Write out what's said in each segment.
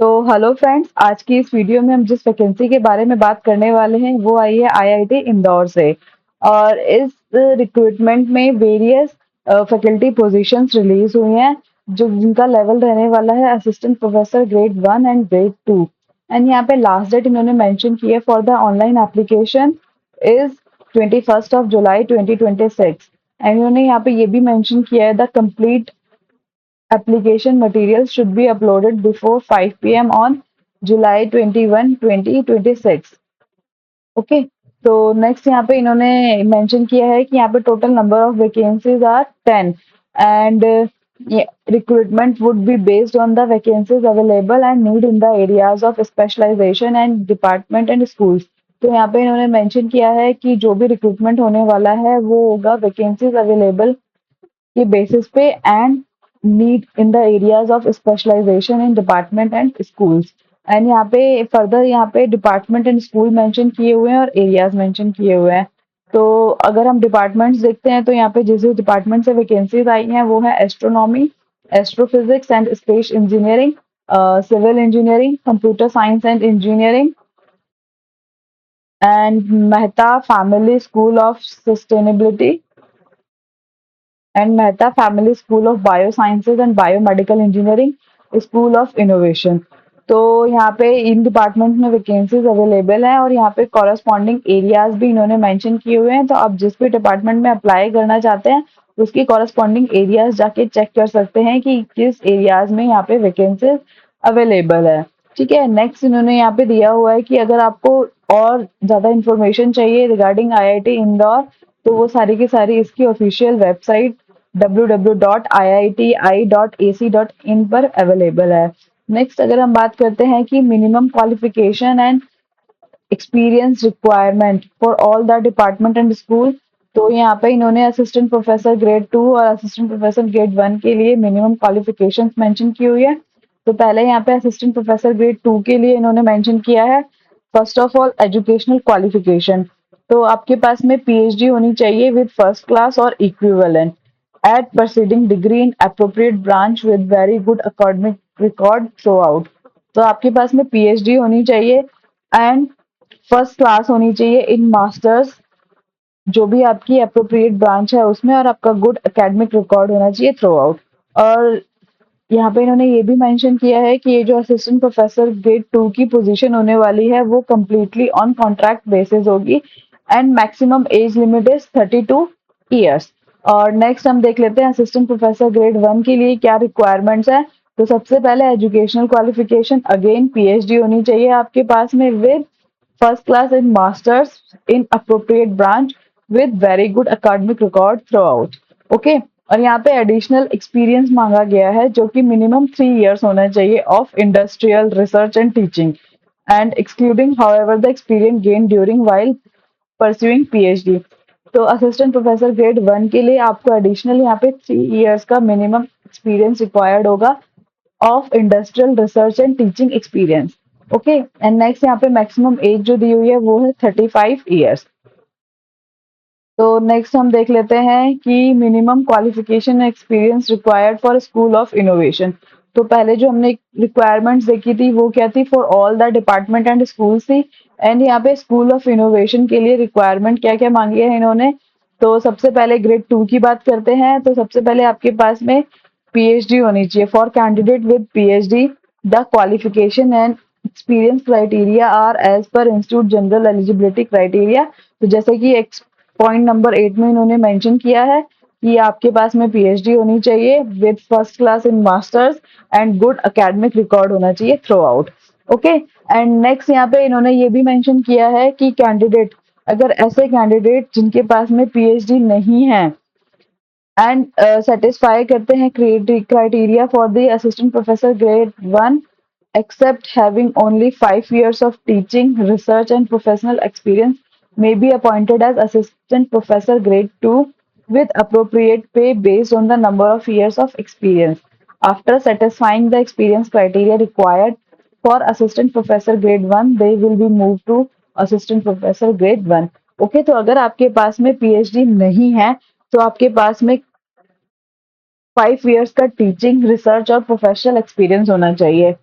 तो hello friends, आज की इस वीडियो में हम जिस वैकेंसी के बारे में बात करने वाले हैं वो आई है आईआईटी इंदौर से। और इस रिक्रूटमेंट में वेरियस फैकल्टी पोजीशंस रिलीज हुई हैं जो जिनका लेवल रहने वाला है assistant professor grade 1 and grade 2। And यहाँ पे लास्ट डेट इन्होंने मेंशन की है for the online application is 21 July 2026। And इन्होंने यहाँ पे ये भी मेंशन किया है the complete application materials should be uploaded before 5 p.m. on July 21, 2026। Okay, तो नेक्स्ट यहाँ पे इन्होंने मेंशन किया है कि यहाँ पे total number of vacancies are 10 and recruitment would be based on the vacancies available and need in the areas of specialisation and department and schools. तो यहाँ पे इन्होंने मेंशन किया है कि जो भी रिक्रूटमेंट होने वाला है वो होगा वैकेंसीज अवेलेबल के बेसिस पे and need in the areas of specialisation in department and schools. And यहाँ पे फर्दर यहाँ पे डिपार्टमेंट एंड स्कूल मेंशन किए हुए हैं और एरियाज मेंशन किए हुए हैं। तो अगर हम डिपार्टमेंट्स देखते हैं तो यहाँ पे जिस जिस डिपार्टमेंट से वैकेंसीज आई हैं वो है astronomy, astrophysics and space engineering, civil engineering, computer science and engineering and Mehta family school of sustainability and Mehta family school of bio sciences and biomedical engineering, school of innovation. तो यहाँ पे इन डिपार्टमेंट में vacancies available है और यहाँ पे corresponding areas भी इन्होंने मेंशन किए हुए हैं। तो आप जिस भी डिपार्टमेंट में अप्लाई करना चाहते हैं उसकी कॉरस्पॉन्डिंग एरियाज जाके चेक कर सकते हैं कि किस एरियाज में यहाँ पे वैकेंसीज अवेलेबल है। ठीक है, नेक्स्ट इन्होंने यहाँ पे दिया हुआ है कि अगर आपको और ज्यादा इन्फॉर्मेशन चाहिए रिगार्डिंग आईआईटी इंदौर तो वो सारी की सारी इसकी ऑफिशियल वेबसाइट www.iiti.ac.in पर अवेलेबल है। नेक्स्ट अगर हम बात करते हैं कि minimum qualification and experience requirement for all the department and school, तो यहाँ पे इन्होंने असिस्टेंट प्रोफेसर ग्रेड 2 और असिस्टेंट प्रोफेसर ग्रेड 1 के लिए मिनिमम क्वालिफिकेशंस मेंशन की हुई है। तो पहले यहाँ पे असिस्टेंट प्रोफेसर ग्रेड 2 के लिए इन्होंने मेंशन किया है first of all educational qualification. तो आपके पास में पीएचडी होनी चाहिए विद फर्स्ट क्लास और equivalent at preceding degree in appropriate branch with very good academic record throughout। तो आपके पास में पीएचडी होनी चाहिए एंड फर्स्ट क्लास होनी चाहिए इन मास्टर्स जो भी आपकी अप्रोप्रिएट ब्रांच है उसमें, और आपका गुड एकेडमिक रिकॉर्ड होना चाहिए थ्रू आउट। और यहाँ पे इन्होंने ये भी मेंशन किया है कि ये जो असिस्टेंट प्रोफेसर ग्रेड 2 की पोजीशन होने वाली है वो कम्प्लीटली ऑन कॉन्ट्रैक्ट बेसिस होगी and maximum age limit is 32 years. और नेक्स्ट हम देख लेते हैं असिस्टेंट प्रोफेसर ग्रेड 1 के लिए क्या रिक्वायरमेंट्स है। तो सबसे पहले एजुकेशनल क्वालिफिकेशन अगेन पीएचडी होनी चाहिए आपके पास में with first class in masters in appropriate branch with very good academic record through out. Okay, और यहाँ पे एडिशनल एक्सपीरियंस मांगा गया है जो कि मिनिमम 3 इयर्स होना चाहिए of industrial research and teaching and excluding however the experience gain during while pursuing PhD. तो असिस्टेंट प्रोफेसर ग्रेड 1 के लिए आपको एडिशनल यहाँ पे 3 इयर्स का मिनिमम एक्सपीरियंस रिक्वायर्ड होगा of industrial research and teaching experience. Okay, and next यहाँ पे मैक्सिमम एज जो दी हुई है वो है 35 ईयर्स। तो नेक्स्ट हम देख लेते हैं कि minimum qualification experience required for school of innovation. तो पहले जो हमने रिक्वायरमेंट्स देखी थी वो क्या थी, for all the department and school थी। एंड यहाँ पे स्कूल ऑफ इनोवेशन के लिए रिक्वायरमेंट क्या क्या मांगी है इन्होंने। तो सबसे पहले ग्रेड 2 की बात करते हैं। तो सबसे पहले आपके पास में पीएचडी होनी चाहिए for candidate with PhD. The qualification and experience criteria are as per institute general eligibility criteria. तो जैसे कि पॉइंट नंबर 8 में इन्होंने मेंशन किया है कि आपके पास में पीएचडी होनी चाहिए with first class in masters and good academic record होना चाहिए through out. Okay, and next यहाँ पे इन्होंने ये भी मेंशन किया है कि कैंडिडेट, अगर ऐसे कैंडिडेट जिनके पास में पीएचडी नहीं है एंड सेटिस्फाई करते हैं criteria for the assistant professor grade 1 except having only 5 years of teaching, research, and professional experience, may be appointed as assistant professor grade 2 with appropriate pay based on the number of years of experience. After satisfying the experience criteria required for assistant professor grade 1, they will be moved to assistant professor grade 1. Okay, तो अगर आपके पास में PhD नहीं है तो आपके पास में 5 years का टीचिंग, रिसर्च और प्रोफेशनल एक्सपीरियंस होना चाहिए।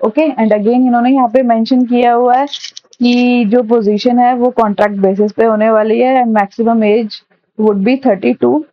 ओके, एंड अगेन इन्होंने यहाँ पे मेंशन किया हुआ है कि जो पोजीशन है वो कॉन्ट्रैक्ट बेसिस पे होने वाली है and maximum age would be 32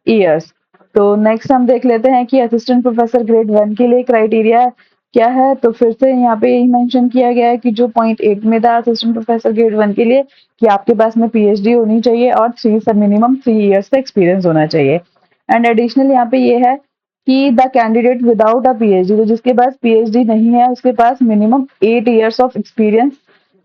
years. तो नेक्स्ट हम देख लेते हैं कि असिस्टेंट प्रोफेसर ग्रेड 1 के लिए क्राइटेरिया क्या है। तो फिर से यहाँ पे यही मेंशन किया गया है कि जो पॉइंट 8 में था असिस्टेंट प्रोफेसर ग्रेड 1 के लिए, कि आपके पास में पीएचडी होनी चाहिए और मिनिमम 3 इयर्स का एक्सपीरियंस होना चाहिए। एंड एडिशनल यहाँ पे ये है कि the candidate without a PhD, तो जिसके पास पीएचडी नहीं है उसके पास minimum 8 years of experience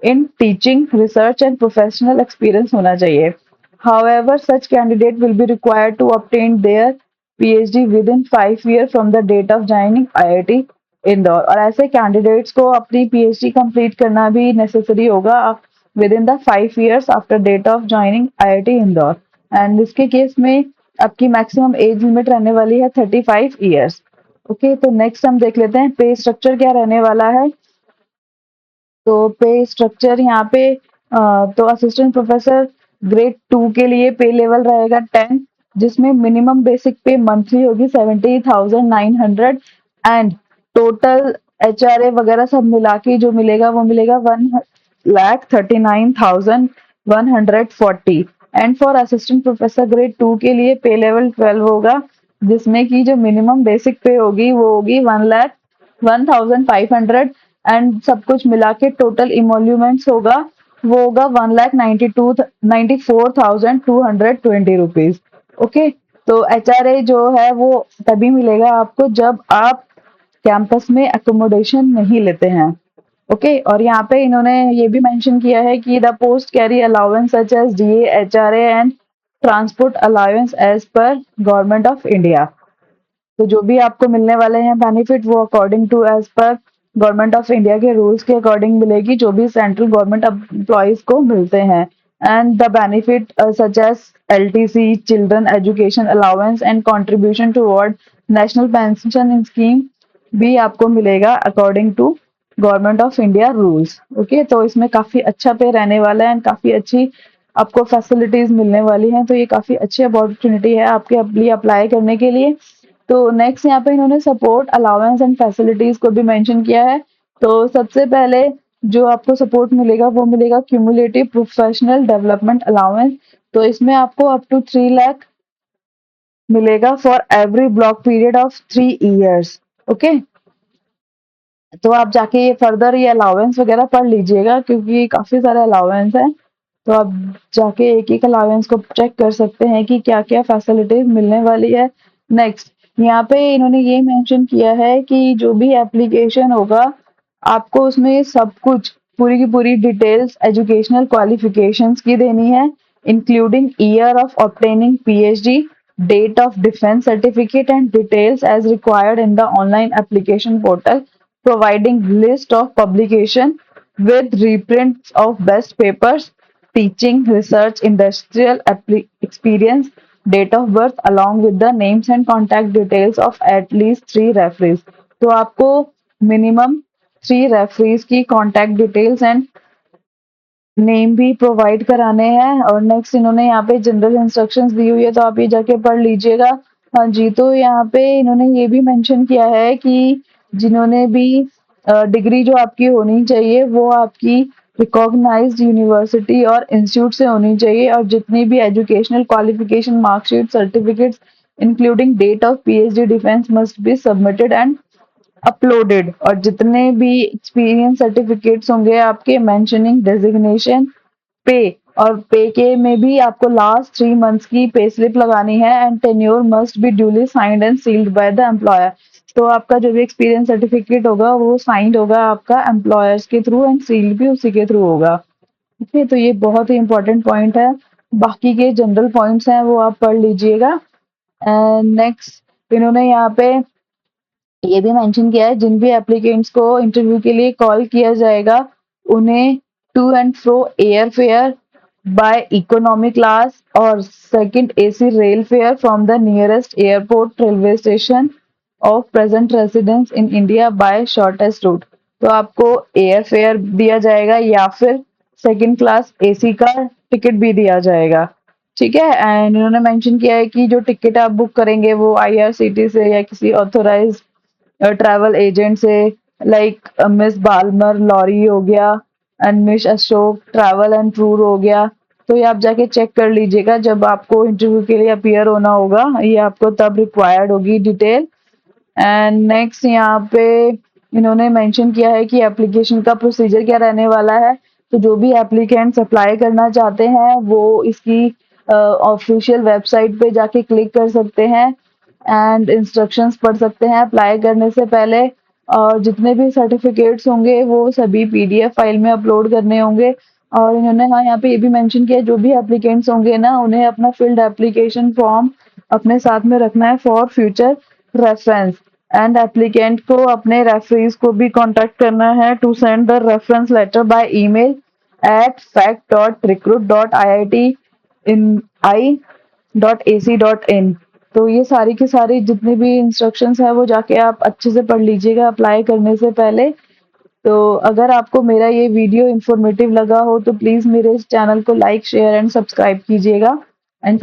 in teaching, research and professional experience होना चाहिए। However, such candidate will be required to obtain their PhD within 5 years from the date of joining IIT Indore. और ऐसे कैंडिडेट्स को अपनी पीएचडी कंप्लीट करना भी necessary होगा within the 5 years after date of joining IIT Indore. And इसके case में आपकी मैक्सिमम एज लिमिट रहने वाली है 35 इयर्स। ओके, तो नेक्स्ट हम देख लेते हैं पे स्ट्रक्चर क्या रहने वाला है। तो पे स्ट्रक्चर यहाँ पे तो असिस्टेंट प्रोफेसर ग्रेड 2 के लिए पे लेवल रहेगा 10, जिसमें मिनिमम बेसिक पे मंथली होगी 70,900 एंड टोटल एचआरए वगैरह सब मिला के जो मिलेगा वो मिलेगा 1,39,140। And for assistant professor grade 2 के लिए पे लेवल 12 होगा, जिसमें की जो मिनिमम बेसिक पे होगी वो होगी 1,01,500 एंड सब कुछ मिला के टोटल इमोल्यूमेंट्स होगा वो होगा 1,94,220 रुपीज। ओके, तो एचआरए जो है वो तभी मिलेगा आपको जब आप कैंपस में एकोमोडेशन नहीं लेते हैं। ओके, और यहाँ पे इन्होंने ये भी मेंशन किया है कि the post carry allowance such as DA, HRA and transport allowance as per government of India. तो जो भी आपको मिलने वाले हैं बेनिफिट वो according to as per government of India के रूल्स के अकॉर्डिंग मिलेगी, जो भी सेंट्रल गवर्नमेंट एम्प्लॉयज को मिलते हैं। And the benefit such as LTC, children education allowance and contribution toward national pension scheme भी आपको मिलेगा according to government of India rules. Okay, तो इसमें काफी अच्छा पे रहने वाला है एंड काफी अच्छी आपको फैसिलिटीज मिलने वाली हैं। तो ये काफी अच्छी अपॉर्चुनिटी है आपके लिए अप्लाई करने के लिए। तो नेक्स्ट यहाँ पे इन्होंने सपोर्ट अलाउंस एंड फैसिलिटीज को भी मेंशन किया है। तो सबसे पहले जो आपको सपोर्ट मिलेगा वो मिलेगा क्यूमुलेटिव प्रोफेशनल डेवलपमेंट अलाउंस। तो इसमें आपको अप टू 3 लाख मिलेगा for every block period of 3 years. Okay, तो आप जाके ये फर्दर ये अलाउंस वगैरह पढ़ लीजिएगा क्योंकि काफी सारे अलाउंस हैं। तो आप जाके एक एक अलाउंस को चेक कर सकते हैं कि क्या क्या फैसिलिटीज मिलने वाली है। नेक्स्ट यहाँ पे इन्होंने ये मेंशन किया है कि जो भी एप्लीकेशन होगा आपको उसमें सब कुछ पूरी की पूरी डिटेल्स एजुकेशनल क्वालिफिकेशंस की देनी है, including year of obtaining PhD, date of defense certificate and details as required in the online application portal, providing list of publication with reprints of best papers, teaching, research, industrial experience, date of birth along with the names and contact details of at least 3 referees। तो आपको minimum 3 referees की contact details and name भी provide कराने हैं। और next इन्होंने यहाँ पे जनरल इंस्ट्रक्शंस दी हुई है तो आप ये जाके पढ़ लीजिएगा। हाँ जी, तो यहाँ पे इन्होंने ये भी मेंशन किया है कि जिन्होंने भी डिग्री जो आपकी होनी चाहिए वो आपकी रिकॉग्नाइज्ड यूनिवर्सिटी और इंस्टीट्यूट से होनी चाहिए, और जितनी भी educational qualification marksheet certificates including date of PhD defence must be submitted and uploaded. और जितने भी एक्सपीरियंस सर्टिफिकेट्स होंगे आपके मेंशनिंग डेजिग्नेशन पे, और पे के में भी आपको लास्ट 3 मंथ्स की पे स्लिप लगानी है and tenure must be duly signed and sealed by the employer. तो आपका जो भी एक्सपीरियंस सर्टिफिकेट होगा वो साइंड होगा आपका एम्प्लॉयर्स के थ्रू एंड सील्ड भी उसी के थ्रू होगा। ठीक है, तो ये बहुत ही इंपॉर्टेंट पॉइंट है। बाकी के जनरल पॉइंट्स हैं वो आप पढ़ लीजिएगा। एंड नेक्स्ट इन्होंने यहाँ पे ये भी मेंशन किया है जिन भी एप्लीकेंट्स को इंटरव्यू के लिए कॉल किया जाएगा उन्हें to and fro air fare by economy class और second AC rail fare from the nearest airport railway station of present residence in India by shortest route. तो आपको एयर फेयर दिया जाएगा या फिर सेकंड क्लास एसी का ticket भी दिया जाएगा। ठीक है। एंड इन्होंने मेंशन किया है कि जो टिकट आप बुक करेंगे वो आईआरसीटी से या किसी ऑथोराइज्ड ट्रैवल एजेंट से, लाइक मिस बालमर लॉरी हो गया and miss Ashok travel and tour हो गया। तो ये आप जाके चेक कर लीजिएगा जब आपको इंटरव्यू के लिए अपीयर होना होगा, ये आपको तब रिक्वायर्ड होगी डिटेल। एंड नेक्स्ट यहाँ पे इन्होंने मेंशन किया है कि एप्लीकेशन का प्रोसीजर क्या रहने वाला है। तो जो भी एप्लीकेंट्स अप्लाई करना चाहते हैं वो इसकी ऑफिशियल वेबसाइट पे जाके क्लिक कर सकते हैं एंड इंस्ट्रक्शंस पढ़ सकते हैं अप्लाई करने से पहले। और जितने भी सर्टिफिकेट्स होंगे वो सभी पीडीएफ फाइल में अपलोड करने होंगे। और इन्होंने हाँ यहाँ पे ये भी मेंशन किया है जो भी एप्लीकेंट्स होंगे ना उन्हें अपना फिल्ड एप्लीकेशन फॉर्म अपने साथ में रखना है for future reference. And applicant को अपने रेफरीज को भी कांटेक्ट करना है to send the reference letter by email at fact.recruit.iit.in। तो ये सारी की सारी जितनी भी इंस्ट्रक्शंस है वो जाके आप अच्छे से पढ़ लीजिएगा अप्लाई करने से पहले। तो अगर आपको मेरा ये वीडियो इंफॉर्मेटिव लगा हो तो प्लीज मेरे इस चैनल को लाइक शेयर एंड सब्सक्राइब कीजिएगा। एंड